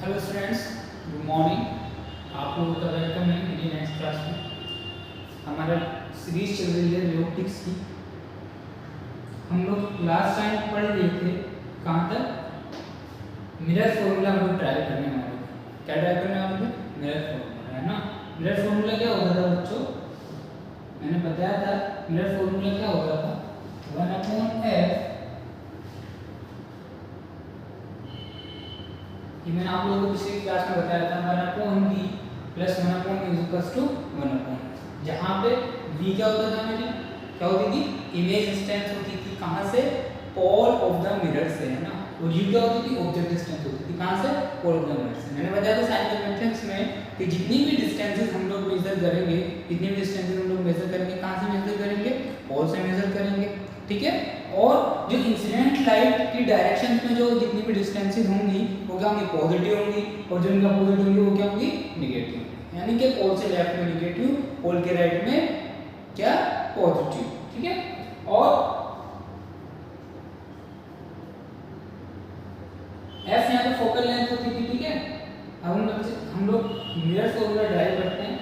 Hello students, good morning. आप लोगों का वेलकम है मेरी नेक्स्ट क्लास में। हमारा सीरीज चल रही है रोबोटिक्स की। हम लोग लास्ट टाइम पढ़ रहे थे कहाँ तक, मिरर फॉर्मूला हम लोग ट्राई करने वाले थे। क्या ट्राई करने वाले थे? मिरर फॉर्मूला, है ना। मिरर फॉर्मूला क्या होता था बच्चों? मैंने बताया था मिरर फॉर्मूला क्या होता था। 1/f, ये मैंने आप लोगों को पिछले क्लास में बताया था, 1/v plus 1/u equals to 1/, जहाँ पे v क्या होता था मेरे, क्या होती थी? इमेज डिस्टेंस होती थी। कहाँ से? पोल ऑफ द मिरर से, है ना। और u क्या होती थी? ऑब्जेक्ट डिस्टेंस होती थी। कहाँ से? पोल ऑफ द मिरर से। मैंने बताया था साइंटिफिक में कि जितनी भी डिस्टेंसेस हम लोग मेजर करेंगे, जितनी भी डिस्टेंसेस हम लोग मेजर करेंगे, कहाँ से मेजर करेंगे? पोल से मेजर करेंगे, ठीक है। और जो इंसिडेंट लाइट की डायरेक्शन में जो जितनी भी डिस्टेंसेस होंगी वो क्या होंगी? पॉजिटिव होंगी। और जो इनका अपोजिट होंगी वो क्या होंगी? नेगेटिव। यानी कि पोल से लेफ्ट में नेगेटिव, पोल के राइट में क्या? पॉजिटिव, ठीक है। और f यहाँ पे फोकल लेंथ होती थी, ठीक है। अब हम लोग मिरर फॉर्मूला ड्राइव करते हैं।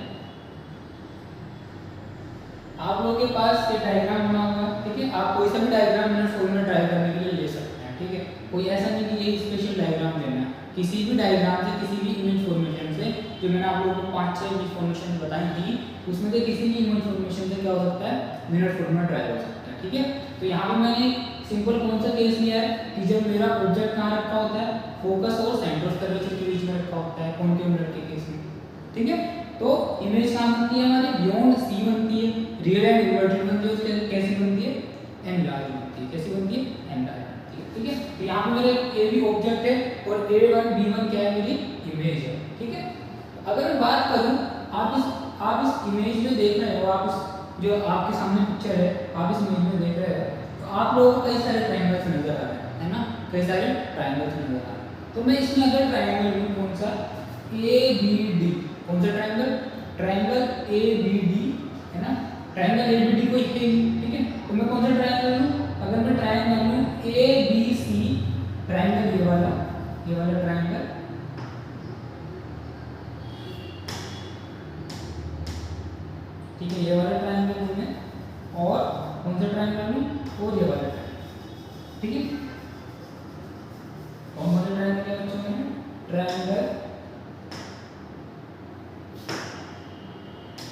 आप लोगों के पास ये डायग्राम बना हुआ है, ठीक है। आप कोई सा भी डायग्राम मिरर फॉर्मूला ड्राइव करने के लिए ले सकते हैं, ठीक है। कोई ऐसा नहीं कि ये स्पेशल डायग्राम लेना है। किसी भी डायग्राम से, किसी भी इमेज फॉर्मेशन से, जो मैंने आप लोगों को 5-6 इमेज फॉर्मेशन बताई थी, उसमें से किसी भी इमेज फॉर्मेशन से क्या हो सकता है? मिरर फॉर्मूला ड्राइव हो सकता है, ठीक है। तो यहाँ पे मैंने सिंपल कौन सा केस लिया है कि जब मेरा ऑब्जेक्ट कहाँ रखा होता है? फोकस और सेंटर ऑफ कर्वेचर के बीच में रखा होता है, कॉन्केव मिरर के केस में, ठीक है। तो इमेज कहाँ बनती है हमारी? बियॉन्ड सी बनती है। रियल एंड इन्वर्टेड बनती है। कैसी बनती है? एनलार्ज बनती है। कैसी बनती है? एनलार्ज बनती है, ठीक है। तो यहाँ पे मेरे ए भी ऑब्जेक्ट है और A1 B1 क्या है? मेरी इमेज है, ठीक है। अगर मैं बात करूँ, आप इस इमेज में देख रहे हो, आप इस जो आपके सामने पिक्चर है, आप इस इमेज में देख रहे हो, तो आप लोगों को कई सारे ट्रायंगल्स नजर आ रहे हैं, है ना। कई सारे ट्रायंगल्स नजर आ रहे हैं। तो मैं इसमें अगर ट्रायंगल लूँ, कौन सा? ABD, कौन सा ट्रायंगल? ट्रायंगल ABD, है ना। ट्रायंगल ABD कोई है, ठीक है। तो मैं कौन सा ट्रायंगल लूँ? अगर मैं ट्रायंगल लूँ ABC, ट्रायंगल ये वाला ट्रायंगल, ठीक है। ये वाला ट्रायंगल लूँ मैं, और कौन सा ट्रायंगल लूँ? और ये वाला ट्रायंगल, ठीक है। कौन सा ट्रायंगल है बच्चों में?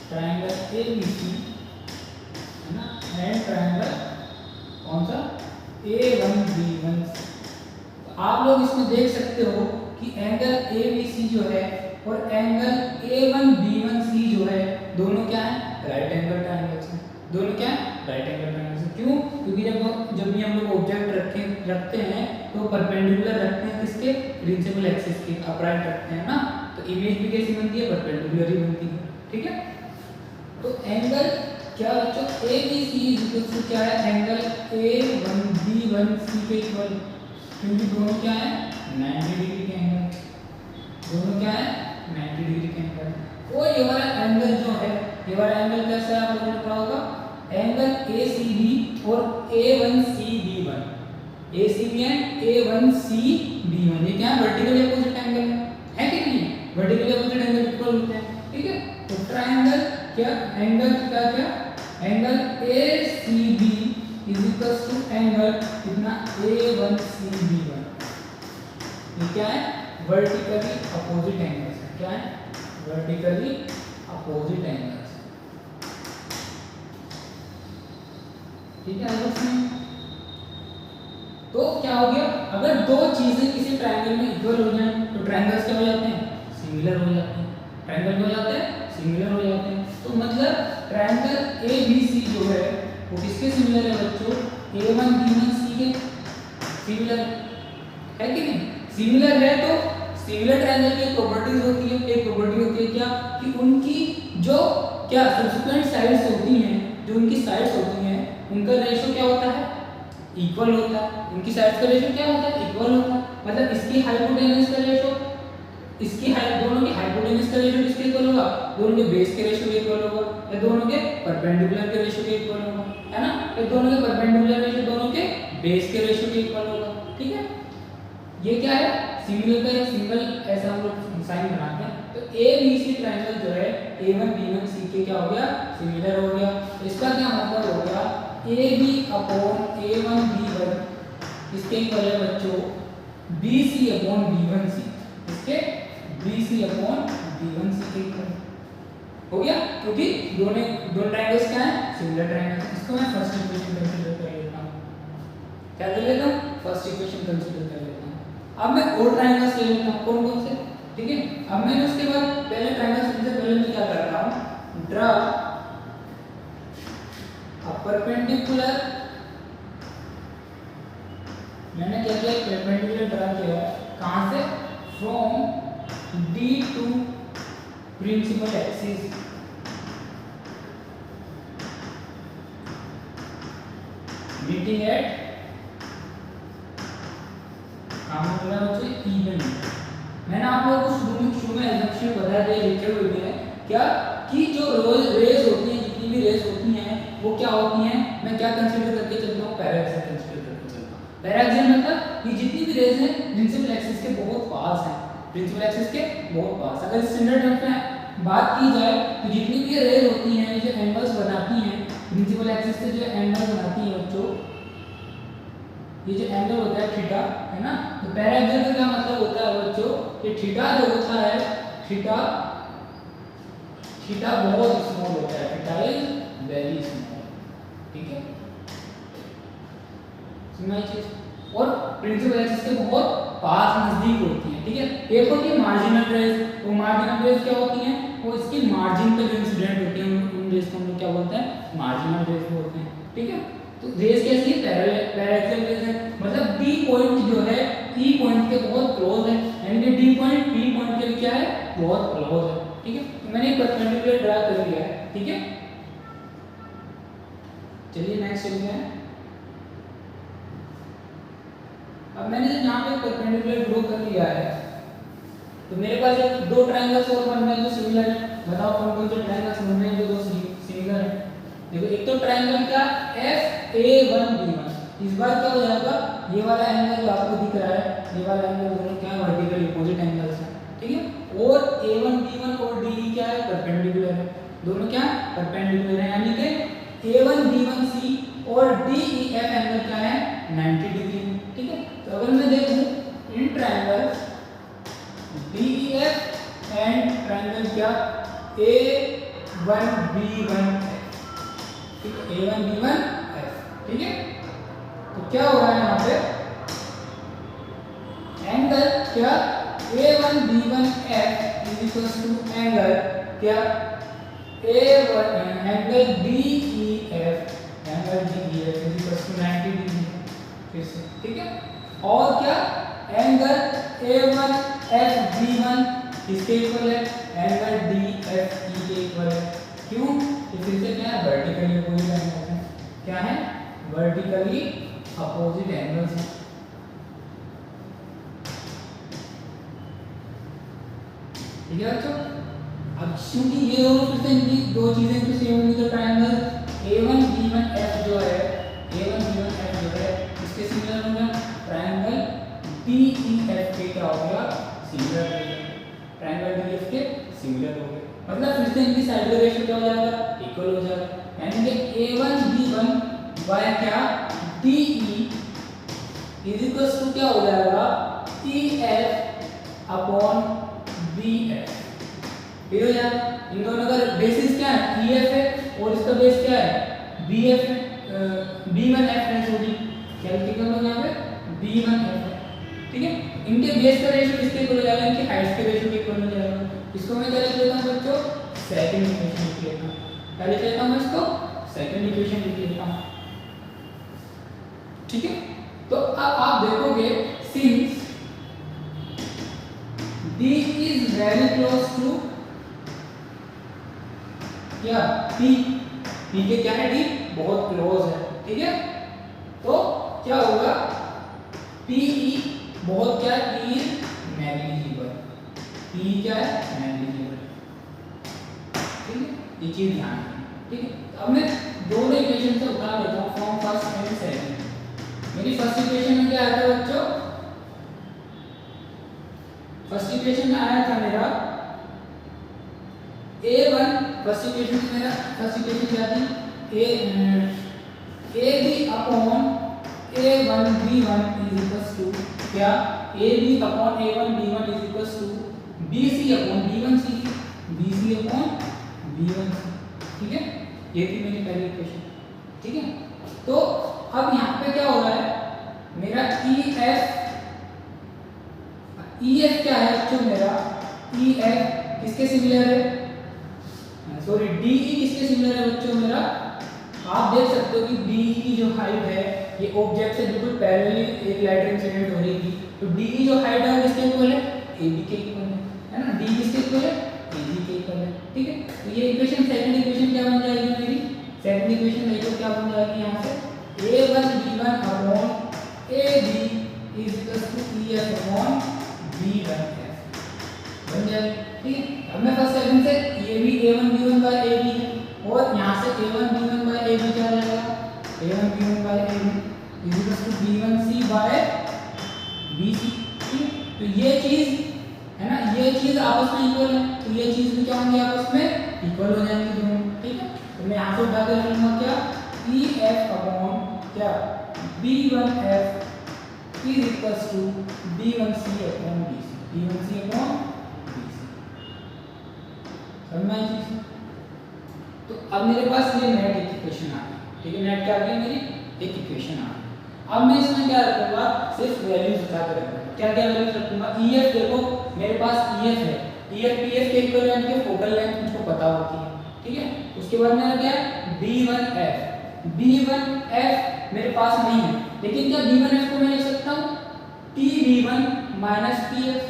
ट्रायंगल ABC, है ना, एंड ट्रायंगल कौन सा? A1B1। तो आप लोग इसमें देख सकते हो कि एंगल ABC जो है और एंगल A1B1C जो है, दोनों क्या है? राइट एंगल ट्रायंगल्स हैं। दोनों क्या है? राइट एंगल ट्रायंगल्स हैं। क्यों? क्योंकि जब भी हम लोग ऑब्जेक्ट रखते हैं तो परपेंडिकुलर रखते हैं किसके? प्रिंसिपल एक्सिस के, अपराइट रखते हैं ना। तो इमेज भी कैसी बनती है? परपेंडिकुलर ही बनती है, ठीक है। तो एंगल क्या बच्चों? ABC इक्वल टू क्या है? एंगल A1B1C के इक्वल, क्योंकि दोनों क्या है? 90 डिग्री के एंगल। दोनों क्या है? 90 डिग्री के एंगल। और ये वाला एंगल जो है, ये वाला एंगल कैसा है? आप लोगों ने पढ़ा होगा, एंगल ACB और A1CB1। ACB एंड A1CB1, ये क्या है? वर्टिकल अपोजिट एंगल है कि नहीं? वर्टिकल अपोजिट एंगल इक्वल होते हैं, ठीक है। तो ट्रायंगल क्या? एंगल क्या? Angle ACB is equal to angle कितना? A1CB1। ये क्या है? वर्टिकली अपोजिट एंगल्स है। क्या है? वर्टिकली अपोजिट एंगल्स, ठीक है। तो क्या हो गया? अगर दो चीजें किसी ट्रायंगल में इक्वल हो जाएं तो ट्रायंगल्स क्या हो जाते हैं? सिमिलर हो जाते हैं। ट्रायंगल हो जाते हैं? सिमिलर हो जाते हैं। तो मतलब ट्रायंगल ABC जो है वो किसके सिमिलर है बच्चों? A1B1C के सिमिलर है कि नहीं? सिमिलर है। तो सिमिलर ट्रायंगल की प्रॉपर्टीज होती है, एक प्रॉपर्टी होती है क्या? कि उनकी जो क्या सब्सिक्वेंट साइड्स होती हैं, जो उनकी साइड्स होती हैं, उनका रेशियो क्या होता है? इक्वल होता है। इनकी साइड्स का रेशियो क्या होता है? इक्वल होता है। मतलब इसकी हाइपोटेनस का रेशियो, इसकी दोनों की हाइपोटेनस का रेशियो किसके इक्वल होगा? दोनों के बेस के रेशियो के इक्वल होगा, या दोनों के परपेंडिकुलर के रेशियो के इक्वल होगा, है ना। या दोनों के परपेंडिकुलर रेशियो दोनों के बेस के रेशियो के इक्वल होगा, ठीक है। ये क्या है, सिंगल का एक सिंगल ऐसा हम लोग साइन बनाते हैं। तो ए बी सी ट्रायंगल जो है A1 B1 C के क्या हो गया, सिमिलर हो गया। इसका क्या मतलब हो गया, AB अपॉन A1 B1 इसके इक्वल है बच्चों BC अपॉन B1 C, इसके BC अपॉन B1 C के इक्वल हो गया, क्योंकि दोनों ट्रायंगल्स क्या है, सिमिलर ट्रायंगल। इसको मैं फर्स्ट इक्वेशन कंसीडर कर लेता हूं, क्या कर लेता हूं, फर्स्ट इक्वेशन कंसीडर कर लेता हूं। अब मैं और ट्रायंगल्स ले लेता हूं, कौन कौन से, ठीक है। अब मैंने उसके बाद पहले ट्रायंगल्स से पहले मैं क्या करता हूं, ड्रा अ परपेंडिकुलर, मैंने क्या किया, परपेंडिकुलर ड्रा किया, कहां से, from D to principal axis, meeting at even. मैंने आप लोगों को शुरू में एग्जाम्पल बताया था, लिखे हुए भी है क्या, कि जो रेज होती हैं, जितनी भी रेज होती हैं वो क्या होती हैं, मैं क्या कंसीडर करके चलता हूँ, पैराक्सिस कंसीडर करके चलता हूँ। पैराक्सिस मतलब कि जितनी भी रेज हैं प्रिंसिपल एक्सिस के बहुत पास हैं, प्रिंसिपल एक्सिस के बहुत पास। अगर स्टैंडर्ड टर्म्स में बात की जाए तो जितनी भी रेज होती हैं जो एंगल्स बनाती हैं प्रिंसिपल एक्सिस से, जो एंगल बनाती हैं बच्चों, ये जो एंगल होता है थीटा, है ना। तो पैराक्सिस का क्या मतलब होता है बच्चों, कि थीटा जो होता है, थीटा बहुत स्मॉल होता है, थीटा इज वेरी स्मॉल, ठीक है, सुना चीज। और प्रिंसिपल एक्सिस के बहुत पास नजदीक होती है, ठीक है। एक होती है मार्जिनल रेज, वो मार्जिनल रेज क्या होती हैं, वो इसकी मार्जिन पे जो इंसिडेंट होती है उन रेज को हम लोग क्या बोलते हैं, मार्जिनल रेज बोलते हैं, ठीक है। तो रेज कैसी है, पैरेलल रेज है, मतलब डी पॉइंट जो है ई पॉइंट के बहुत क्लोज है, यानी कि डी पॉइंट पी पॉइंट के भी क्या है, बहुत क्लोज है, ठीक है। तो मैंने एक परपेंडिकुलर ड्रा कर लिया है, ठीक है। चलिए नेक्स्ट चलते हैं। अब मैंने यहाँ पे परपेंडिकुलर ड्रॉ कर लिया है, तो मेरे पास एक दो ट्रायंगल्स और बन रहे हैं जो सिमिलर है। बताओ कौन कौन से ट्रायंगल्स बन रहे हैं जो दो सिमिलर है। देखो एक तो ट्रायंगल का FA1B1, इस बार क्या हो जाएगा, ये वाला एंगल जो आपको दिख रहा है, ये वाला एंगल दोनों क्या है, वर्टिकल अपोजिट एंगल्स हैं, ठीक है। और A1B1 और DE क्या है, परपेंडिकुलर है, दोनों क्या परपेंडिकुलर है, यानी कि A1B1C और DEF एंगल क्या है, 90 डिग्री, ठीक है। तो अगर मैं देखूं in triangle DEF and triangle क्या A1B1F, ठीक है, A1B1F, ठीक है। तो क्या हो रहा है यहाँ पे, एंगल क्या A1B1F is equals to angle क्या angle DEF is equals to 90 degree, फिर से, ठीक है। और क्या एंगल A1FB1 इसके इक्वल है, एंगल DFE के इक्वल है, क्यों, तो फिर से क्या है, वर्टिकली अपोजिट एंगल्स हैं, क्या है, वर्टिकली अपोजिट एंगल्स हैं, ठीक है बच्चों। अब क्योंकि ये दोनों फिर से इनकी दो चीजें तो सेम होंगी, तो ट्रायंगल A1B1F जो है, A1B1F जो है इसके सिमिलर होगा, ट्रायंगल DEF के क्या हो गया, सिमिलर हो गया, ट्रायंगल DEF के सिमिलर हो गए, मतलब फिर से इनकी साइड का रेशियो क्या हो जाएगा, इक्वल हो जाएगा, यानी कि A1B1 बाय क्या DE इज इक्वल्स टू क्या हो जाएगा, EF अपॉन BF, ये हो जाएगा। इन दोनों का बेसिस क्या है, EF है, और इसका बेस क्या है, BF है, B1F है, सॉरी कैलकुलेट हो यहाँ पे B1F है, ठीक है। इनके बेस का रेशियो किसके इक्वल हो जाएगा, इनके हाइट के रेशियो के इक्वल हो जाएगा। इसको मैं क्या लिख लेता हूँ बच्चों, सेकंड इक्वेशन लिख लेता हूँ, क्या लिख लेता हूँ इसको, सेकंड इक्वेशन लिख लेता हूँ, ठीक है। तो अब आप देखोगे since D is very close to क्या P, P के क्या है, D बहुत क्लोज है, ठीक है। तो क्या होगा, PE बहुत क्या है, P is negligible, P क्या है, negligible, ठीक है, ये चीज ध्यान रखना, ठीक है। अब मैं दोनों इक्वेशन से उतार लेता हूँ फ्रॉम फर्स्ट एंड सेकंड। मेरी फर्स्ट इक्वेशन में क्या आता है बच्चों, फर्स्ट इक्वेशन में आया था मेरा a1, फर्स्ट इक्वेशन में मेरा फर्स्ट इक्वेशन क्या थी, a b upon a1 b1 is equals to क्या, ab upon a1 b1 is equals to bc upon b1 c, bc upon b1 c। ठीक है, ये थी मेरी पहली इक्वेशन। ठीक है, तो अब यहाँ पे क्या हो रहा है, मेरा EF क्या है बच्चों, मेरा EF किसके सिमिलर है, सॉरी DE किसके सिमिलर है बच्चों मेरा, आप देख सकते हो कि DE की जो हाइट है ये ऑब्जेक्ट से बिल्कुल पैरेलली एक लाइट इंसिडेंट हो रही थी, तो DE जो हाइट है किसके इक्वल है, AB के इक्वल है ना, DE किसके इक्वल है, AB के इक्वल है। ठीक है, तो ये इक्वेशन सेकंड इक्वेशन क्या बन जाएगी मेरी, सेकंड इक्वेशन देखो क्या बन जाएगी यहाँ से, a1 b1 upon ab is equal to EF upon b1 f बन जाएगी। ठीक है, अब मैं फर्स्ट सेकंड से ये भी a1 b1 बाय ab है, और यहाँ से a1 b1 बाय ab क्या आ जाएगा, a1 b1 by ab is equal to b1 c by bc। ठीक, तो ये चीज है ना, ये चीज आपस में इक्वल है, तो ये चीज भी क्या होंगी आपस में इक्वल हो जाएंगी दोनों। ठीक है, तो मैं यहाँ से उठा के लिखूंगा क्या, EF अपॉन क्या b1f is equals to b1c upon bc, b1c upon bc। समझ में आई चीज, तो अब मेरे पास ये नेट एक इक्वेशन आ गई। ठीक है, नेट क्या आ गई मेरी, एक इक्वेशन आ गई। अब मैं इसमें क्या रखूंगा, सिर्फ वैल्यूज उठा के रखूंगा। क्या क्या वैल्यूज रखूंगा, EF देखो मेरे पास EF है, EF PF के इक्वल के फोकल लेंथ मुझको पता होती है। ठीक है, उसके बाद मेरा क्या है B1F, B1F मेरे पास नहीं है, लेकिन क्या B1F को मैं लिख सकता हूँ PB1 minus PF,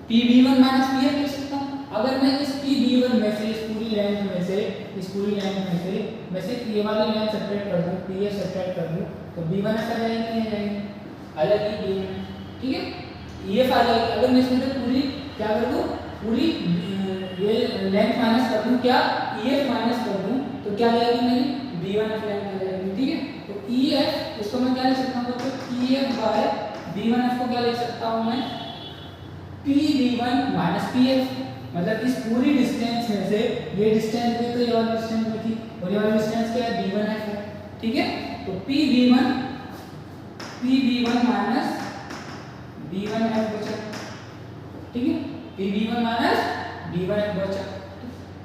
PB1 minus PF लिख सकता हूँ। अगर मैं इस PB1 में से, इस पूरी लेंथ में से, इस पूरी लेंथ में से मैं सिर्फ ये वाली लेंथ सब्ट्रैक्ट कर दूं, PF सब्ट्रैक्ट कर दूं, तो B1F आ जाएगी नहीं आ जाएगी, आ जाएगी B1F। ठीक है, EF आ जाएगी। अगर मैं इसमें से पूरी क्या कर दूं, पूरी ये लेंथ माइनस कर दूं, क्या EF माइनस कर दूं, तो क्या आ जाएगी मेरी B1F लेंथ आ जाएगी। ठीक है, तो EF इसको मैं क्या लिख सकता हूँ, तो EF बाय B1F को क्या लिख सकता हूँ मैं, PB1 माइनस PF, मतलब इस पूरी डिस्टेंस में से ये डिस्टेंस भी तो ये वाली डिस्टेंस में थी, और ये वाली डिस्टेंस क्या है, B1F है। ठीक है, तो PB1 माइनस B1F बचा। ठीक है, PB1 माइनस B1F बचा,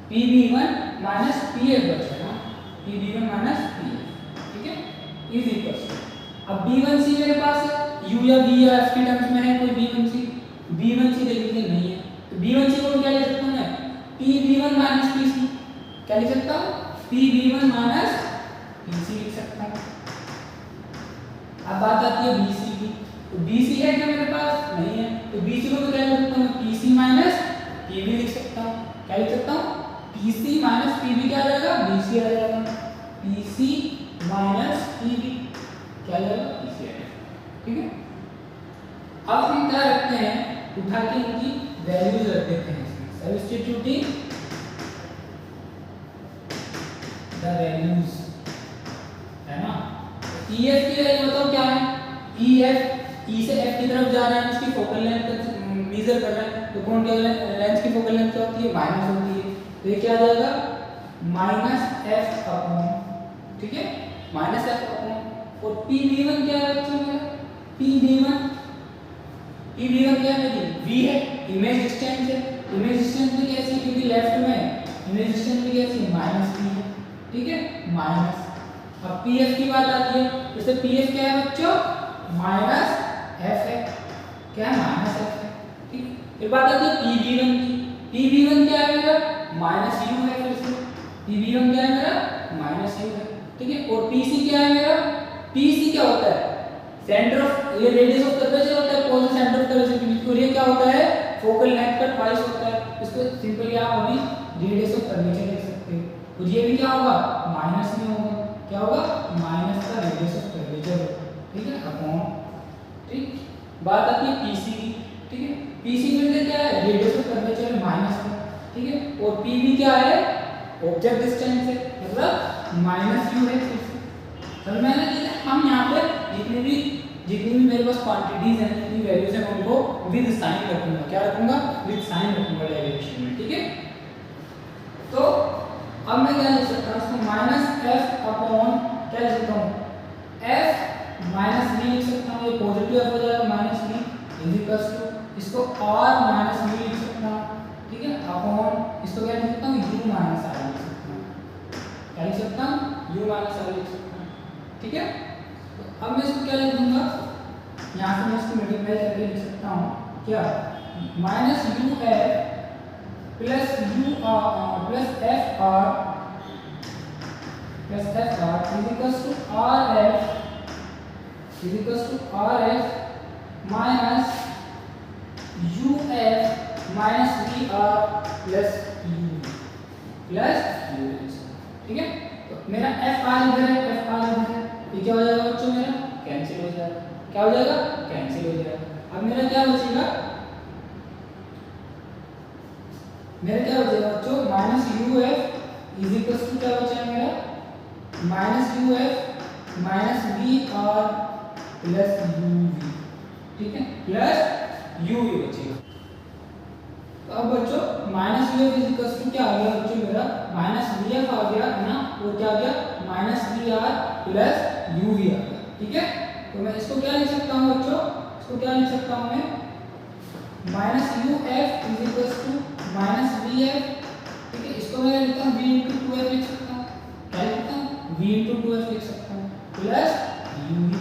PB1 माइनस PF बचा ना, PB1 माइनस PF। ठीक है, इज इक्वल टू, अब B1C मेरे पास है, U या V या F के टर्म्स में है कोई B1C देखिए नहीं है, तो B1C को क्या लिख सकता हूं मैं, PB1 माइनस PC, क्या लिख सकता हूं, PB1 माइनस PC लिख सकता हूं। अब बात आती है BC की, तो BC है क्या मेरे पास, नहीं है, तो BC को तो क्या लिख सकता हूं, PC माइनस PB लिख सकता हूं। क्या लिख सकता हूं, PC माइनस PB क्या आ जाएगा, BC आ जाएगा, PC माइनस PB क्या आ जाएगा, BC आ जाएगा। ठीक है, अब हम क्या रखते हैं, उठा के इनकी वैल्यूज रख देते हैं, सब्स्टिट्यूटिंग द वैल्यूज, है ना। EF की वैल्यू बताओ क्या है, EF E से F की तरफ जा रहा है, उसकी फोकल लेंथ मेजर कर रहा है, तो कौन क्या लेंथ की फोकल लेंथ क्या होती है, माइनस होती है, तो ये क्या आ जाएगा माइनस F अपॉन, ठीक है, माइनस F अपॉन, और PB1 क्या है बच्चों मेरा, PB1 क्या है मेरी V है, इमेज डिस्टेंस है, इमेज डिस्टेंस भी कैसी है, क्योंकि लेफ्ट में इमेज डिस्टेंस भी कैसी है, माइनस V है। ठीक है, माइनस, अब PF की बात आती है, जैसे PF क्या है बच्चों, माइनस F है, क्या है, माइनस F है। ठीक, फिर बात आती है PB1 की, PB1 क्या है मेरा, माइनस U है, फिर से PB1 क्या है मेरा, माइनस U है। ठीक है, और PC क्या है मेरा, PC क्या होता है, सेंटर ऑफ, ये रेडियस ऑफ कर्वेचर होता है, कौन सा सेंटर ऑफ कर्वेचर के बीच, और ये क्या होता है, फोकल लेंथ का ट्वाइस होता है, इसको सिंपली आप अभी रेडियस ऑफ कर्वेचर लिख सकते हो, और ये भी क्या होगा, माइनस में होगा, क्या होगा, माइनस का रेडियस ऑफ कर्वेचर। ठीक है, अपॉन, ठीक, बात आती है PC की। ठीक है, PC फिर से क्या है, रेडियस ऑफ कर्वेचर है माइनस का। ठीक है, और PB क्या है, ऑब्जेक्ट डिस्टेंस है, मतलब माइनस U है। समझ में आया, हम यहाँ पे जितने भी जितनी भी मेरे पास क्वांटिटीज हैं, जितनी वैल्यूज हैं, मैं उनको विद साइन रखूंगा। क्या रखूंगा? विद साइन रखूंगा डेरिवेशन में, ठीक है। तो अब मैं क्या लिख सकता हूँ इसको? माइनस एफ अपॉन क्या लिख सकता हूँ? एफ माइनस बी लिख सकता हूँ, ये पॉजिटिव एफ हो जाएगा minus B is equals to इसको आर माइनस बी लिख सकता हूँ, ठीक है, अपॉन इसको क्या लिख सकता हूँ? यू माइनस आर लिख सकता हूँ। क्या लिख सकता हूँ? यू माइनस आर लिख सकता हूँ, ठीक है। तो अब मैं इसको क्या लिख दूंगा? यहाँ से मैं इसको मल्टीप्लाई करके लिख सकता हूँ क्या? Minus U F plus U R plus F R is equals to R F minus U F minus V R plus U, ठीक है। तो मेरा एफ आर इधर है, एफ आर इधर है, ये क्या हो जाएगा बच्चों? मेरा कैंसिल हो जाएगा। क्या हो जाएगा? कैंसिल हो जाएगा। अब मेरा क्या बचेगा? बच्चों minus U F is equals to क्या बचेगा मेरा? Minus U F minus V R plus U V, ठीक है, प्लस यू वी बचेगा। तो अब बच्चों minus U F is equals to क्या आ गया बच्चों? मेरा माइनस वी एफ आ गया है ना, वो क्या आ गया? Minus V R plus U V आ गया, ठीक है। तो मैं इसको क्या लिख सकता हूँ बच्चों? इसको क्या लिख सकता हूँ मैं? Minus U F is equals to minus V F, ठीक है। इसको मैं लिखता हूँ वी इंटू टू एफ लिख सकता हूँ। क्या लिखता हूँ? वी इंटू टू एफ लिख सकता हूँ प्लस यू वी,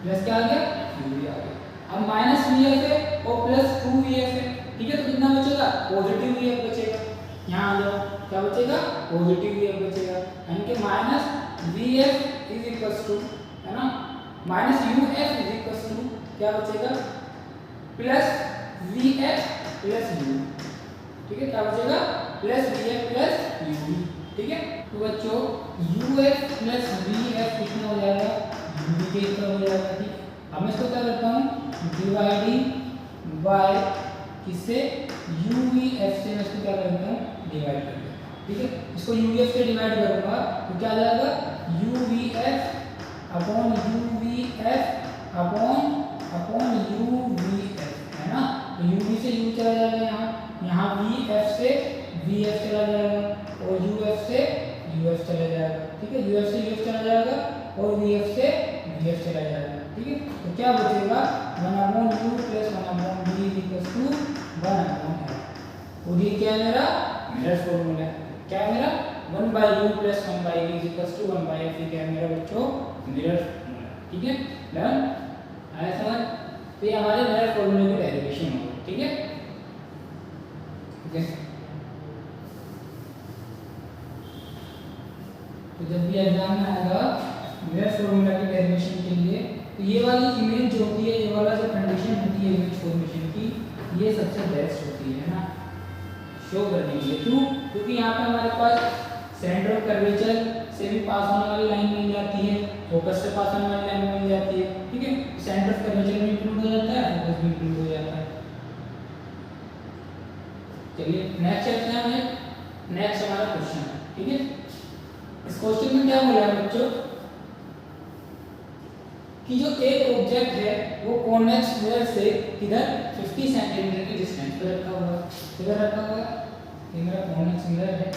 प्लस क्या आ गया? यू वी आ गया। अब माइनस वी एफ है और प्लस टू वी एफ है, ठीक है। तो कितना बचेगा? पॉजिटिव वी एफ बचेगा। यहाँ आ जाओ, क्या बचेगा? पॉजिटिव वी एफ बचेगा, यानी कि minus V F is equals to, है ना, minus U F is equals to क्या बचेगा? Plus V F plus U, ठीक है। क्या बचेगा? Plus V F plus U, ठीक है। तो बच्चों U F plus V F कितना हो जाएगा? यू वी के इतना हो जाएगा, ठीक है। अब मैं इसको क्या करता हूँ? डिवाइडिंग बाय किससे? यू वी एफ से मैं इसको क्या करता हूँ? डिवाइड कर देता हूँ, ठीक है। इसको यू वी एफ से डिवाइड करूँगा तो क्या आ जाएगा? You V F upon you V F upon you V F, है ना। तो यू वी से यू चला जाएगा, यहाँ वी एफ से वी एफ चला जाएगा और यू एफ से यू एफ चला जाएगा, ठीक है। यू एफ से यू एफ चला जाएगा और वी एफ से वी एफ चला जाएगा, ठीक है। तो क्या बचेगा? 1 upon U plus 1 upon V is equal to 1 upon F. और ये क्या है? मेरा मिरर फॉर्मूला है। क्या है मेरा? 1 by U plus 1 by V is equal to 1 by F. क्या है मेरा बच्चों? मिरर फॉर्मूला, ठीक है। डन? आया समझ? तो ये हमारे मिरर फॉर्मूले की डेरिवेशन हो गई, ठीक है। ओके, तो जब भी एग्जाम में आएगा मिरर फॉर्मूला की डेरिवेशन के लिए, तो ये वाली इमेज जो होती है, ये वाला जो कंडीशन होती है इमेज फॉर्मेशन की, ये सबसे बेस्ट होती है ना शो करने के लिए। क्यों? क्योंकि यहाँ पे हमारे पास सेंटर ऑफ कर्वेचर से भी पास होने वाली लाइन मिल जाती है, फोकस से पास होने वाली लाइन मिल जाती है, ठीक है। सेंटर ऑफ कर्वेचर भी इंक्लूड हो जाता है, फोकस भी इंक्लूड हो जाता है। चलिए नेक्स्ट चलते हैं हमें। नेक्स्ट हमारा क्वेश्चन है, ठीक है। इस क्वेश्चन में क्या बोला है बच्चों कि जो एक ऑब्जेक्ट है वो कॉन्वेक्स मिरर से किधर 50 सेंटीमीटर की डिस्टेंस पर रखा हुआ है। किधर रखा हुआ है? ये मेरा कॉन्वेक्स मिरर है,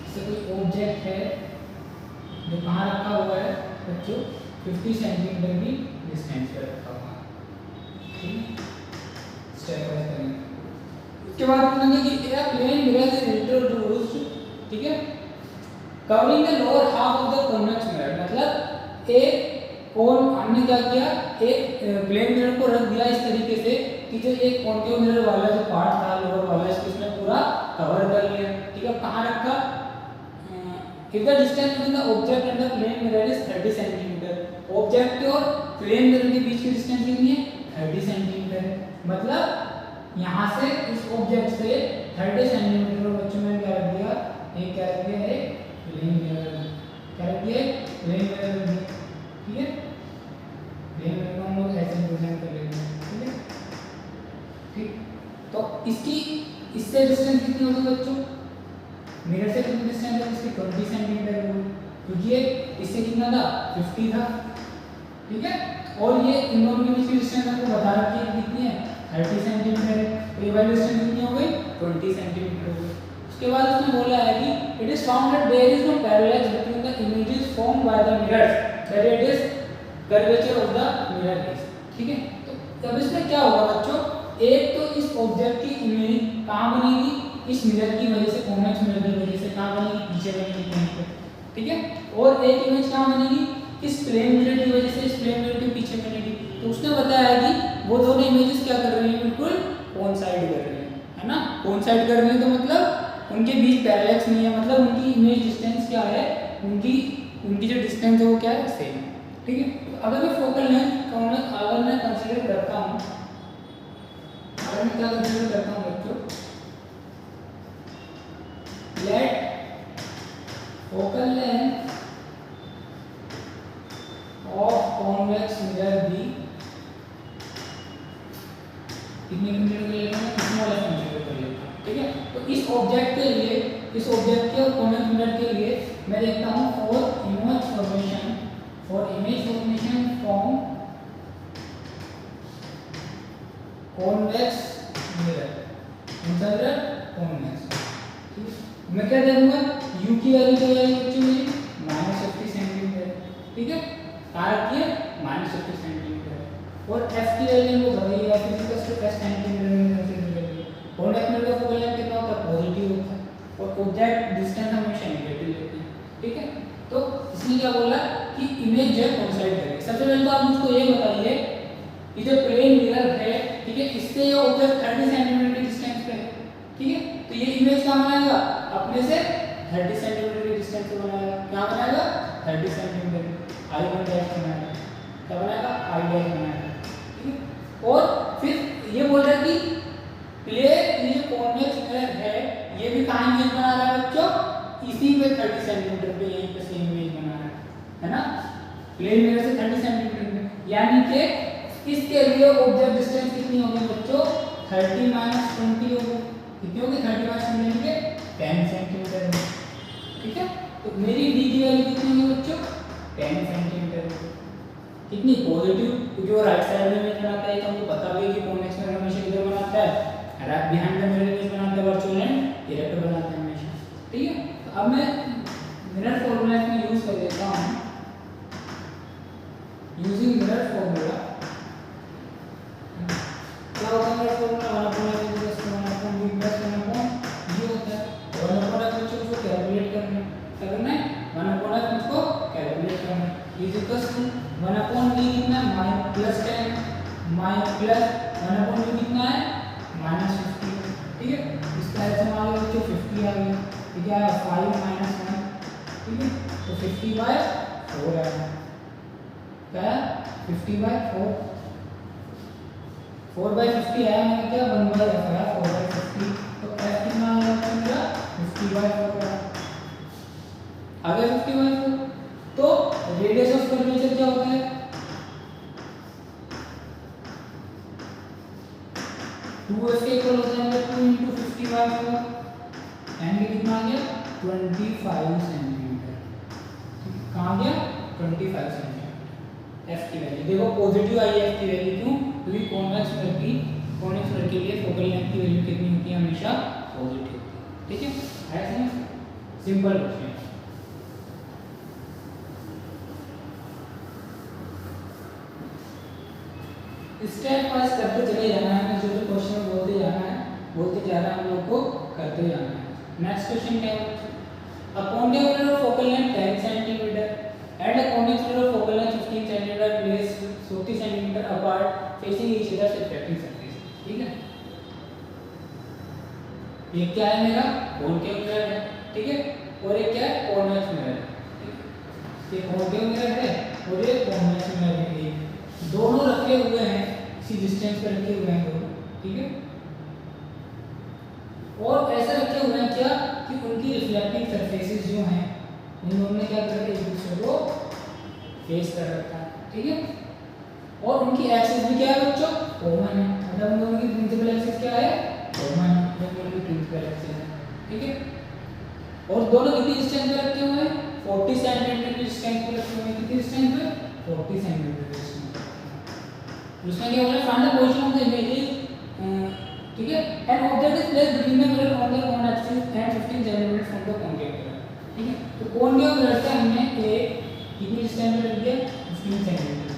इससे कोई ऑब्जेक्ट है जो कहाँ रखा हुआ है बच्चों? 50 सेंटीमीटर की डिस्टेंस पर रखा हुआ है, ठीक है। स्टेप बाय करेंगे। उसके बाद बोलेंगे कि ए प्लेन मिरर इज इंट्रोड्यूस्ड, ठीक है, covering the lower half of the convex mirror. मतलब एक कोन हमने क्या किया? एक प्लेन मिरर को रख दिया इस तरीके से कि जो एक कॉन्केव मिरर वाला जो पार्ट था लोअर वाला, इसको इसने पूरा कवर कर लिया, ठीक है। कहाँ रखा? If the distance between the object and the plane mirror is 30 centimetre. Object के और प्लेन मिरर के बीच की डिस्टेंस कितनी है? 30 सेंटीमीटर है। मतलब यहाँ से इस ऑब्जेक्ट से 30 सेंटीमीटर बच्चों में क्या रख दिया? एक क्या रख दिया? एक प्लेन मिरर। क्या रख दिया? प्लेन मिरर रख दिया, ठीक है। प्लेन मिरर को हम लोग ऐसे रिप्रेजेंट कर लेते हैं, ठीक है, ठीक। तो इसकी इससे डिस्टेंस कितनी होगी बच्चों? मिरर से कितनी डिस्टेंस है? इसकी 20 सेंटीमीटर होगी, क्योंकि ये इससे कितना था? 50 था, ठीक है। और ये इन दोनों के बीच की डिस्टेंस आपको बता रखी है कितनी है, 30 सेंटीमीटर है। तो ये वाली डिस्टेंस कितनी हो गई, 20 सेंटीमीटर हो गई। उसके बाद उसने बोला है कि it is found that there is no parallel between the images formed by the mirrors that it is curvature of the mirror is, ठीक है। तो अब इसमें क्या होगा बच्चों, एक तो इस ऑब्जेक्ट की इमेज कहाँ बनेगी, इस मिरर की वजह से, कॉन्वेक्स मिरर की वजह से कहाँ बनेगी, पीछे बनेगी कहीं पे, ठीक है। और एक इमेज कहाँ बनेगी, इस प्लेन मिरर की वजह से, इस प्लेन मिरर के पीछे बनेगी। तो उसने बताया कि वो दोनों इमेजेस क्या कर रही हैं, बिल्कुल कोइंसाइड कर रही हैं, है ना। कोइंसाइड कर रही हैं तो मतलब उनके बीच पैरेलल्स नहीं है, मतलब उनकी इमेज डिस्टेंस क्या है, उनकी जो डिस्टेंस है वो क्या है, सेम है, ठीक है। तो अगर मैं फोकल लेंथ अगर मैं कंसीडर करता हूँ, अगर मैं क्या कंसीडर करता हूँ बच्चों, let focal length of convex mirror be, कितनी कंसीडर कर लेता हूँ, स्मॉल एफ कंसीडर कर लेता हूँ, ठीक है। तो इस ऑब्जेक्ट के लिए, इस ऑब्जेक्ट के और कॉन्वेक्स मिरर के लिए मैं देखता हूँ for image formation from convex mirror, convex, ठीक है। मैं क्या देखूंगा, u की वैल्यू क्या आएगी बच्चों मेरी, -50 सेंटीमीटर, ठीक है, कारक की -50 सेंटीमीटर। और f की वैल्यू को बताइए, f इक्वल्स टू 10 सेंटीमीटर में कंसीडर करिए। कॉन्वेक्स मिरर का फोकल लेंथ कितना होता है, पॉजिटिव होता है, और ऑब्जेक्ट डिस्टेंस हमेशा नेगेटिव लेते हैं, ठीक है। तो इसने क्या बोला कि इमेज जो कोइंसाइड करेगी। सबसे पहले तो आप मुझको ये बताइए, ये जो प्लेन मिरर है, ठीक है, इससे ये ऑब्जेक्ट 30 सेंटीमीटर की डिस्टेंस पे है, ठीक है। तो ये इमेज कहाँ बनाएगा, अपने से 30 सेंटीमीटर की डिस्टेंस पे बनाएगा। क्या बनाएगा, 30 सेंटीमीटर, आई वन डैश बनाएगा, क्या बनाएगा, आई डैश बनाएगा, ठीक है। और फिर ये बोल रहा है कि प्लेन, ये कॉन्वेक्स मिरर है, ये भी कहाँ इमेज बना रहा है बच्चों, इसी पे 30 सेंटीमीटर पे, यहीं पे सेम इमेज बना रहा है ना, प्लेन मिरर से 30 सेंटीमीटर पे। यानी कि इसके लिए ऑब्जेक्ट डिस्टेंस कितनी होगी बच्चों, 30 - 20 होगी, कितनी होगी, 30 - 20 के 10 सेंटीमीटर, ठीक है। तो मेरी डी की वैल्यू कितनी होगी बच्चों, 10 सेंटीमीटर, कितनी पॉजिटिव, क्योंकि वो राइट साइड में इमेज बनाता है। तो हमको पता भी है कि कॉन्वेक्स मिरर हमेशा किधर बनाता है, right behind the mirror image बनाता है, वर्चुअल एंड डायरेक्ट बनाता है हमेशा, ठीक है। तो अब मैं मिरर फॉर्मूला में यूज कर देता हूँ, यूजिंग मिरर फॉर्मूला। क्या होता है मिरर फॉर्मूला, 1/(v + 1/(u) होता है। 1/f मुझको उसको कैलकुलेट करना है, क्या करना है, 1/f मुझको कैलकुलेट करना है, इज इक्वल्स टू 1/v कितना है, -10 प्लस 1/v कितना है, -50, ठीक है। इसका ऐसे मान लो बच्चों 50 आ गया, ठीक है, 5 - 1, ठीक है। तो 50/4 आएगा, क्या 50/4, 4/50 आया, मैंने क्या 1/f आया, 4/50। तो f कितना आ गया मेरा, 50/4 आ गया, 50/4। तो रेडियस ऑफ कर्वेचर क्या होता है, 2f के इक्वल होता है 2 × 50/4, एंड कितना आ गया, 25 सेंटीमीटर, कहाँ गया, 25 सेंटीमीटर f की वैल्यू। देखो पॉजिटिव आई है f की वैल्यू, क्यों, क्योंकि कॉन्वेक्स मिरर के लिए फोकल लेंथ की वैल्यू कितनी होती है, हमेशा पॉजिटिव, ठीक है। ऐसे सिंपल क्वेश्चन। स्टेप वाइज करते चले जाना है, जो जो क्वेश्चन बोलते जाना है, बोलते जा रहा है, हम लोग को करते जाना है। नेक्स्ट क्वेश्चन क्या है, a convex mirror focal length 10 cm and a convex mirror focal length 15 cm placed 40 cm apart facing each other reflecting surface, ठीक है। ये क्या है मेरा कॉन्केव मिरर है, ठीक है, और ये क्या है कॉन्वेक्स मिरर, ये कॉन्केव मिरर है और ये कॉन्वेक्स मिरर है, दोनों रखे हुए हैं इसी डिस्टेंस पर रखे हुए हैं दोनों, ठीक है। और ऐसा रखे हुए हैं क्या कि उनकी रिफ्लेक्टिंग सरफेसेस जो हैं उन दोनों ने क्या कर रखा है, एक दूसरे को फेस कर रखा है, ठीक है। और उनकी एक्सिस भी क्या है बच्चों, कॉमन है, मतलब उन दोनों की प्रिंसिपल एक्सिस क्या है, कॉमन है, दोनों की प्रिंसिपल एक्सिस है, ठीक है। और दोनों कितनी डिस्टेंस पे रखे हुए हैं, 40 सेंटीमीटर की डिस्टेंस पे रखे हुए हैं, कितनी डिस्टेंस पे, 40 सेंटीमीटर उसमें क्या बोला find the position of the image ठीक है and object is placed between the mirror on the cone axis and 15 centimetre from the concave mirror ठीक है तो कॉन्केव मिरर से हमने एक कितनी डिस्टेंस रख दिया 15 सेंटीमीटर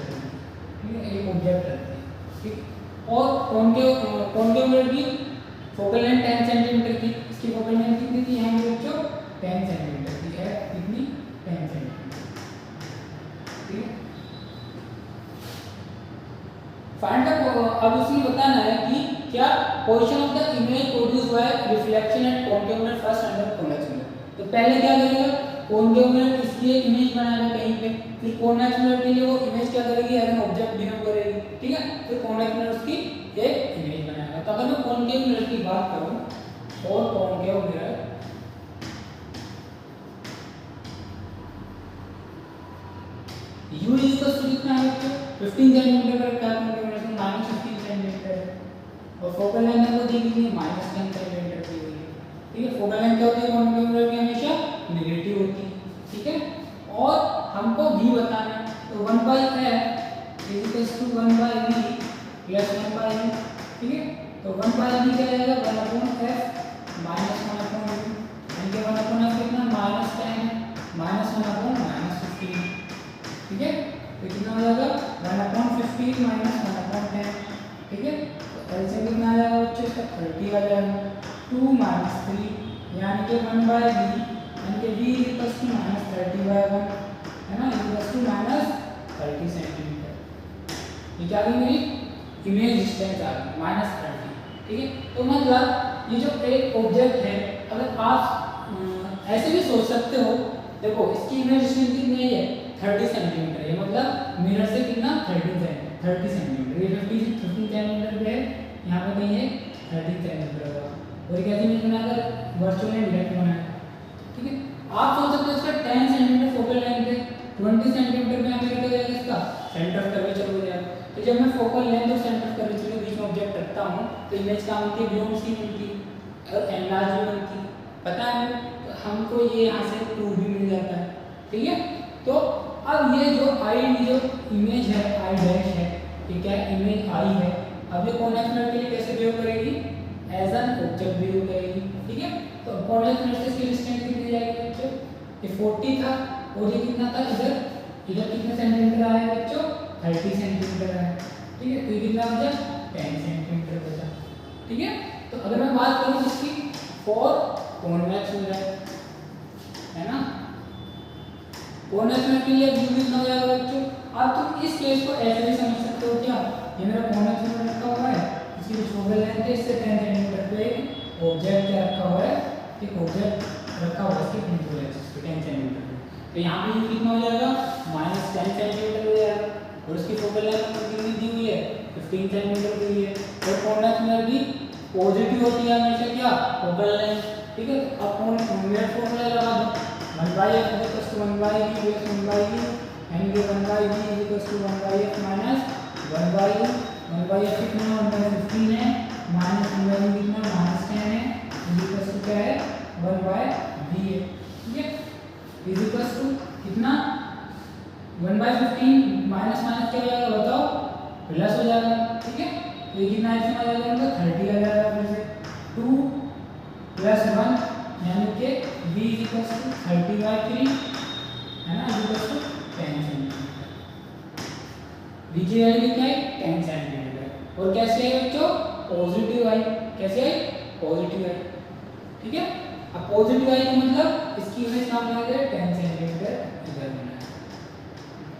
ठीक है एक ऑब्जेक्ट रख दिया ठीक और कॉन्केव मिरर की फोकल लेंथ 10 सेंटीमीटर की इसकी फोकल लेंथ कितनी थी यहाँ पे बच्चों 10 सेंटीमीटर की है कितनी 10 सेंटीमीटर ठीक है फाइंड द अब उसमें बताना है कि क्या position of the image produce by reflection and concave mirror first under convex mirror तो पहले क्या करेगा कॉन्केव मिरर इसकी एक इमेज बनाएगा कहीं पे फिर कॉन्वेक्स मिरर के लिए वो इमेज क्या करेगी एज एन ऑब्जेक्ट बिहेव करेगी ठीक है फिर कॉन्वेक्स मिरर उसकी एक इमेज बनाएगा तो अगर मैं कॉन्केव मिरर की बात करूं और कॉन्केव मिरर u कितना है बच्चों 15 सेंटीमीटर का रखा है कॉन्केव मिरर माइनस 15 सेंटीमीटर और फोकल लेंथ को दी गई है माइनस 10 सेंटीमीटर दी गई है ठीक है फोकल लेंथ क्या होती है कॉन्केव मिरर की हमेशा नेगेटिव होती है ठीक है और हमको v बताना है तो 1/f = 1/v + 1/u ठीक है तो 1/v क्या आएगा 1/f माइनस 1/u इनके 1/f कितना माइनस 10 माइनस 1/-15 ठीक है तो कितना हो जाएगा 1/15 माइनस 1/10 ठीक है तो एलसीएम कितना आ जाएगा बच्चों इसका 30 आ जाएगा 2 - 3 यानी कि 1/v यानी कि v = -30/1 है ना -30 सेंटीमीटर ये क्या आ गई मेरी इमेज डिस्टेंस आ गई -30 ठीक है तो मतलब ये जो एक ऑब्जेक्ट है अगर आप ऐसे भी सोच सकते हो देखो इसकी इमेज डिस्टेंस कितनी है 30 सेंटीमीटर है मतलब मिरर से कितना 30 सेंटीमीटर ये 15 सेंटीमीटर पे है यहाँ पे कहीं है 30 सेंटीमीटर का और कैसे इमेज बनाकर वर्चुअल एंड डायरेक्ट बनाया ठीक है आप सोच सकते हो इसका 10 सेंटीमीटर फोकल लेंथ है 20 सेंटीमीटर में हमें क्या जाएगा इसका सेंटर ऑफ कर्वेचर हो जाएगा तो जब मैं फोकल लेंथ और सेंटर ऑफ कर्वेचर के बीच में ऑब्जेक्ट रखता हूँ तो इमेज क्या बनती है बियॉन्ड सी बनती है और एनलार्ज भी बनती है पता है तो हमको ये यहाँ से प्रूफ भी मिल जाता है ठीक है तो अब ये जो इमेज है आई डैश है ये क्या इमेज आई है अब ये कॉन्वेक्स मिरर के लिए कैसे बिहेव करेगी एज एन ऑब्जेक्ट बिहेव करेगी ठीक है तो कॉन्वेक्स मिरर से इसकी डिस्टेंस कितनी जाएगी बच्चों ये 40 था और ये कितना था इधर कितने सेंटीमीटर आया बच्चों 30 सेंटीमीटर आया ठीक है तो ये कितना बचा 10 सेंटीमीटर बचा ठीक है तो अगर मैं बात करूँ इसकी फॉर कॉन्वेक्स मिरर है ना कॉन्वेक्स मिरर के लिए व्यू कितना हो जाएगा बच्चों अब तुम इस केस को ऐसे भी समझ सकते हो क्या ये मेरा कॉन्वेक्स मिरर रखा हुआ है इसकी जो फोकल लेंथ है इससे 10 सेंटीमीटर पे एक ऑब्जेक्ट क्या रखा हुआ है एक ऑब्जेक्ट रखा हुआ है इसके प्रिंसिपल एक्सिस पे 10 सेंटीमीटर पे तो यहाँ पे कितना हो जाएगा -10 सेंटीमीटर हो जाएगा और उसकी फोकल लेंथ कितनी दी हुई है 15 सेंटीमीटर दी हुई है और कॉन्वेक्स मिरर भी पॉजिटिव होती है हमेशा क्या फोकल लेंथ ठीक है अब मिरर फॉर्मूला लगा दो 1/f = 1/v + 1/u and 1/v = 1/f minus 1/u 1/f कितना 1/15 है माइनस 1/u कितना -10 है इक्वल टू क्या है 1/v है ठीक है इक्वल टू कितना 1/15 माइनस माइनस क्या हो जाएगा बताओ प्लस हो जाएगा ठीक है तो ये कितना इसमें आ जाएगा 30 आ जाएगा फिर से 2 + 1 यानी कि v = 30/3 है ना इक्वल टू 10 सेंटीमीटर v की वैल्यू कितना है 10 सेंटीमीटर और कैसे है बच्चों पॉजिटिव आई कैसे है पॉजिटिव आई ठीक है अब पॉजिटिव आई का मतलब इसकी इमेज कहां बना है 10 सेंटीमीटर इधर बना है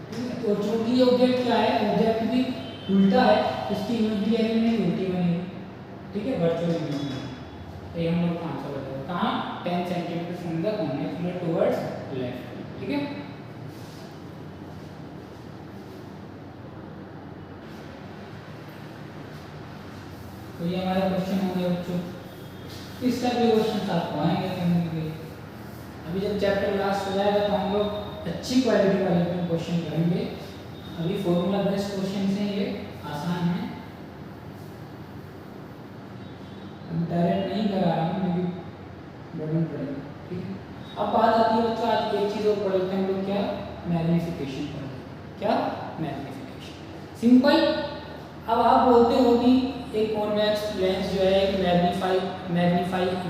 ठीक है तो चूंकि ये ऑब्जेक्ट क्या है ऑब्जेक्ट भी उल्टा है इसकी इमेज भी ऐसे नहीं उल्टी बनेगी ठीक है वर्चुअल इमेज में तो ये हम लोग कहां से बताओ कहां 10 centimetre from the convex mirror towards left ठीक है तो ये हमारा क्वेश्चन हो गया बच्चों इस टाइप के क्वेश्चन आपको आएंगे करने के लिए अभी जब चैप्टर लास्ट हो जाएगा तो हम लोग अच्छी क्वालिटी वाले क्वेश्चन करेंगे अभी फॉर्मूला बेस्ड क्वेश्चन हैं ये आसान है हम डायरेक्ट नहीं करा रहा हूँ मेरी बर्डन पड़ेगा ठीक है अब बात आती है बच्चों आज एक चीज़ और पढ़ लेते हैं हम लोग क्या मैग्नीफिकेशन पर क्या सिंपल। अब आप बोलते हो कि एक कॉन्वेक्स लेंस जो है एक मैग्नीफाई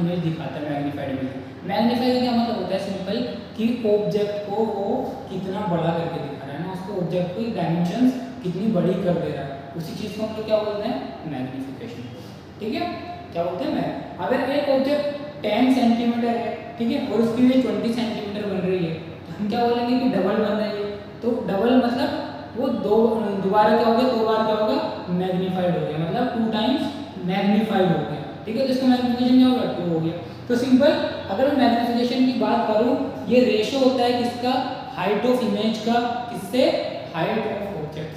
इमेज दिखाता है, मैग्नीफाइड इमेज। मैग्नीफाई का क्या मतलब होता है? सिंपल कि ऑब्जेक्ट को वो कितना बड़ा करके दिखा रहा है ना, उसको ऑब्जेक्ट की डायमेंशंस कितनी बड़ी कर दे रहा है, उसी चीज़ को हम लोग क्या बोलते हैं? मैग्नीफिकेशन। ठीक है, क्या बोलते हैं? मैं अगर एक ऑब्जेक्ट 10 सेंटीमीटर है, ठीक है, और उसकी इमेज 20 सेंटीमीटर बन रही है, तो हम क्या बोलेंगे कि डबल बन रही है। तो डबल मतलब वो दोबारा क्या हो गया, 2 बार क्या होगा? मैग्नीफाइड हो गया, मतलब 2 टाइम्स मैग्नीफाइड हो गया। ठीक है, तो इसका मैग्नीफिकेशन क्या होगा? 2 हो गया। तो सिंपल, अगर मैं मैग्नीफिकेशन की बात करूं, ये रेशो होता है किसका? हाइट ऑफ इमेज का, किससे? Height of object.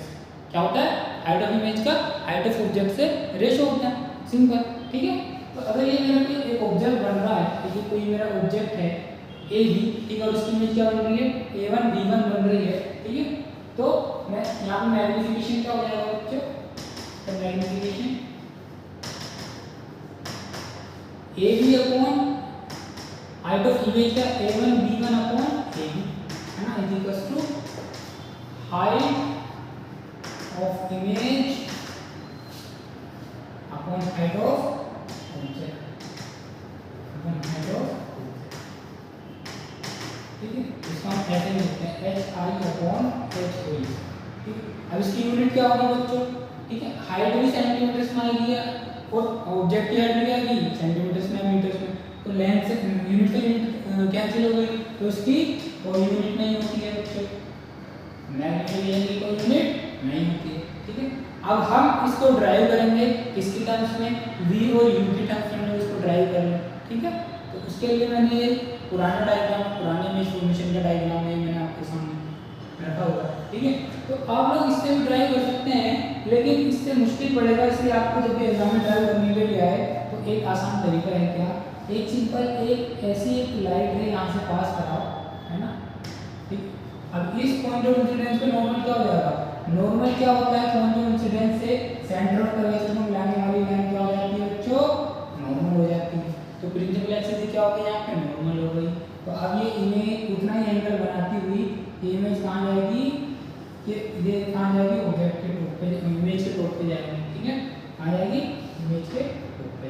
क्या होता है? हाइट ऑफ इमेज का हाइट ऑफ ऑब्जेक्ट से रेशो होता है। सिंपल, ठीक है। तो अगर ये मेरा कोई एक ऑब्जेक्ट बन रहा है, तो ये कोई मेरा ऑब्जेक्ट है ए बी, ठीक है, और उसकी इमेज क्या बन रही है? A1 B1 बन रही है। ठीक है, तो मैं यहाँ पे मैग्नीफिकेशन क्या हो जाएगा बच्चों? तो magnification A B upon height of image का A1 B1 अपॉन AB है ना, is equal to height of image upon height of object upon height of. ठीक है, इसका हम ऐसे लिखते हैं HI अपॉन HOE। ठीक है, अब इसकी यूनिट क्या होगी बच्चों? ठीक है, हाइट भी सेंटीमीटर्स में आएगी और ऑब्जेक्ट की हाइट भी आएगी सेंटीमीटर्स में, मीटर्स में। तो लेंथ से यूनिट से यूनिट कैंसिल हो गई, तो इसकी कोई यूनिट नहीं होती है बच्चों, मैग्नीफिकेशन की कोई यूनिट नहीं होती है। ठीक है, अब हम इसको ड्राइव करेंगे किसके टर्म्स में? V और U के टर्म्स में इसको ड्राइव करेंगे। ठीक है, तो उसके लिए मैंने पुराना डायग्राम, पुराने इमेज फॉर्मेशन का डायग्राम है, मैंने आपके सामने रखा हुआ है। ठीक है, तो आप लोग इससे भी ड्राइव कर सकते हैं, लेकिन इससे मुश्किल पड़ेगा, इसलिए आपको जब भी एग्जाम में ड्राइव करने के लिए आए तो एक आसान तरीका है क्या? एक सिंपल एक ऐसी एक लाइट है, यहाँ से पास कराओ, है ना। ठीक, अब इस पॉइंट ऑफ इंसिडेंस पे नॉर्मल क्या हो जाएगा? नॉर्मल क्या होता है? पॉइंट ऑफ इंसिडेंस से सेंटर ऑफ कर्वेचर में मिलाने वाली लाइन क्या हो जाती है बच्चों? नॉर्मल हो जाती है। तो प्रिंसिपल एक्सिस क्या हो गई? यहाँ पे नॉर्मल हो गई। तो अब ये इमेज उतना ही एंगल बनाती हुई ये इमेज कहाँ जाएगी? ये कहाँ जाएगी? ऑब्जेक्ट के टॉप पे, इमेज के टॉप पे जाएगी। ठीक है, कहाँ जाएगी? इमेज के टॉप पे।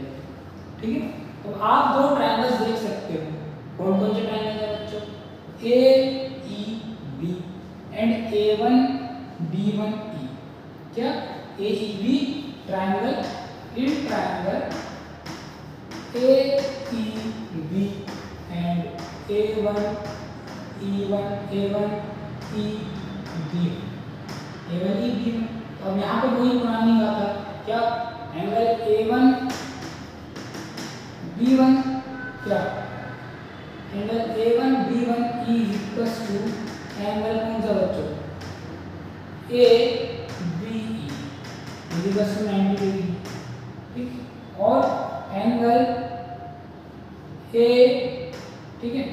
ठीक है, तो आप 2 ट्रायंगल्स देख सकते हो। कौन कौन से ट्रायंगल है बच्चों? AEB and A1B1E। क्या? AEB triangle, in triangle AEB and A1E1 A1EB। अब यहाँ पे कोई पुरानी बात है क्या? एंगल A1B1 क्या? Angle A1B1E equals to angle कौन सा बच्चों? ABE equals to 90 degree. ठीक, और एंगल A, ठीक है।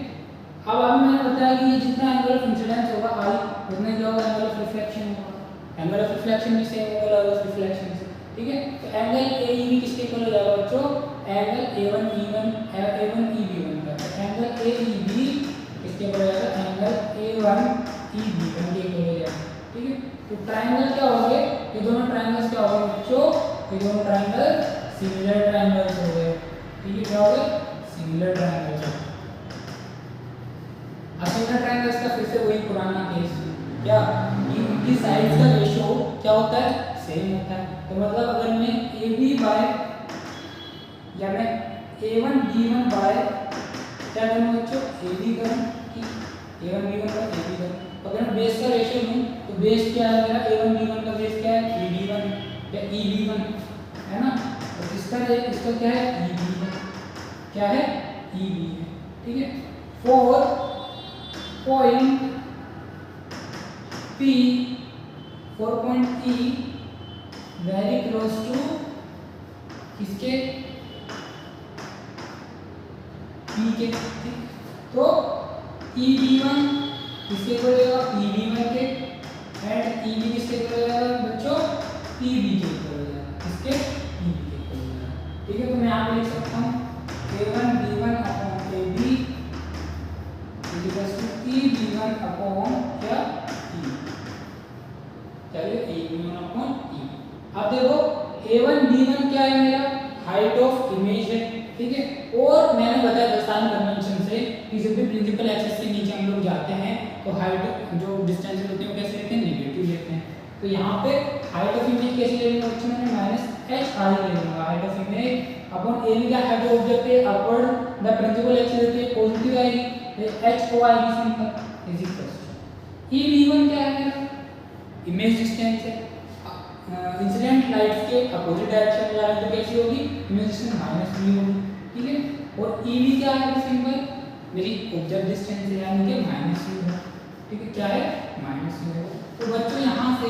अब अभी मैंने बताया कि ये जितना एंगल ऑफ इंसिडेंस होगा I, उतना क्या होगा? एंगल ऑफ रिफ्लेक्शन होगा। एंगल ऑफ रिफ्लेक्शन भी सेम होगा एंगल ऑफ रिफ्लेक्शन से। ठीक है, तो एंगल AEB किसके इक्वल हो जाएगा बच्चों? एंगल A1E1 A1EB1 का। एंगल AEB किसके इक्वल हो जाएगा? एंगल A1EB1 के इक्वल हो जाएगा। ठीक है, तो ट्रायंगल क्या हो गए? ये दोनों ट्रायंगल्स क्या हो गए बच्चों? ये दोनों ट्रायंगल सिमिलर ट्रायंगल्स हो गए। ठीक है, क्या हो गए? Similar triangles. सिमिलर ट्रायंगल्स का फिर से वही पुराना केस, क्या? इनकी साइड्स का रेशियो क्या होता है? सेम होता है। तो मतलब अगर मैं AB बाय या मैं A1B1 बाय क्या करूँ बच्चों? AB करूँ कि A1B1 का AB करूँ। तो अगर मैं बेस का रेशियो लूँ तो बेस क्या है मेरा? A1B1 का बेस क्या है? EB1 या EB1 है ना। तो इसका क्या है? EB1। क्या है? EB है। ठीक है, 4 point P 4 point E very close to किसके? P के। तो EB1 किसके इक्वल हो जाएगा? EB1 के, एंड EB किसके इक्वल हो जाएगा बच्चों? EB के इक्वल हो जाएगा। किसके? EB के इक्वल हो जाएगा। ठीक है, तो मैं यहाँ पे लिख सकता हूँ A1B1 upon AB equals to EB1 upon क्या? E। चलिए EB1 upon height of image है, ठीक है। और मैंने बताया दस्तान कन्वेंशन से कि जब भी प्रिंसिपल एक्सिस के नीचे हम लोग जाते हैं तो हाइट जो डिस्टेंस होती है वो कैसे लेते हैं, नेगेटिव लेते हैं। तो यहाँ पे हाइट ऑफ इमेज कैसे ले लूँगा बच्चों, मैंने -hi ले लूँगा। हाइट ऑफ इमेज अपन ए में क्या हाइट ऑफ ऑब्जेक्ट है, अपवर्ड द प्रिंसिपल एक्सिस होती है पॉजिटिव आएगी, h o आएगी सिंपल इज इक्वल टू ई v1 क्या है मेरा, इमेज डिस्टेंस है। इंसिडेंट लाइट के अपोजिट डायरेक्शन में जा रही है तो कैसी होगी, इमेज डिस्टेंस -v होगी, ठीक है। और ई वी क्या है सिंपल, मेरी ऑब्जेक्ट डिस्टेंस है यानी कि -v है, ठीक है। क्या है, -v है। तो बच्चों यहाँ से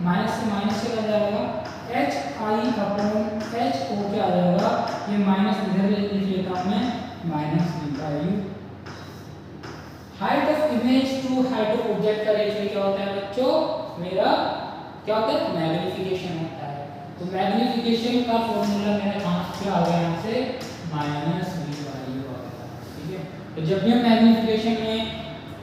माइनस से माइनस चला जाएगा, H I upon H O क्या आ जाएगा, ये माइनस इधर लिख लेता हूँ मैं, -v/u। Height of image to height of object का रेशियो क्या होता है बच्चों, मेरा क्या होता है, मैग्निफिकेशन होता है। तो मैग्निफिकेशन का फॉर्मूला मेरा कहाँ से आ गया, यहाँ से -v/u आ गया, ठीक है। तो जब भी हम मैग्निफिकेशन में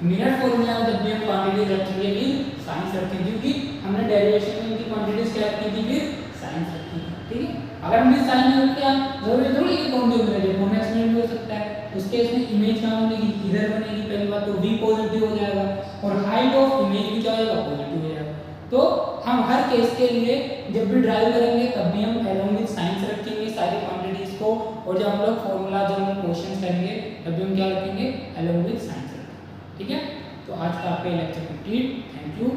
मिरर फॉर्मूला में जब भी हम क्वांटिटीज रखेंगे फिर साइंस रखेंगे, क्योंकि हमने डेरिवेशन में इनकी क्वांटिटीज क्या रखी थी, फिर साइंस रखी थी, ठीक है। अगर हम साइन नहीं रखते हैं जरूरी थोड़ी कि कौन सा मिरर है, एक्सपेरिमेंट भी हो सकता है, उसके इसमें इमेज कहाँ बनेगी, इधर बनेगी पहली बात, तो v पॉजिटिव हो जाएगा और हाइट ऑफ इमेज भी क्या हो जाएगा, पॉजिटिव हो जाएगा। तो हम हर केस के लिए जब भी ड्राइव करेंगे तब भी हम अलोंग विद साइंस रखेंगे सारी क्वांटिटीज को, और जब हम लोग फॉर्मूला जब हम क्वेश्चंस करेंगे तब भी हम क्या रखेंगे, अलोंग विद साइंस रखेंगे, ठीक है। तो आज का आपका लेक्चर कंप्लीट, थैंक यू।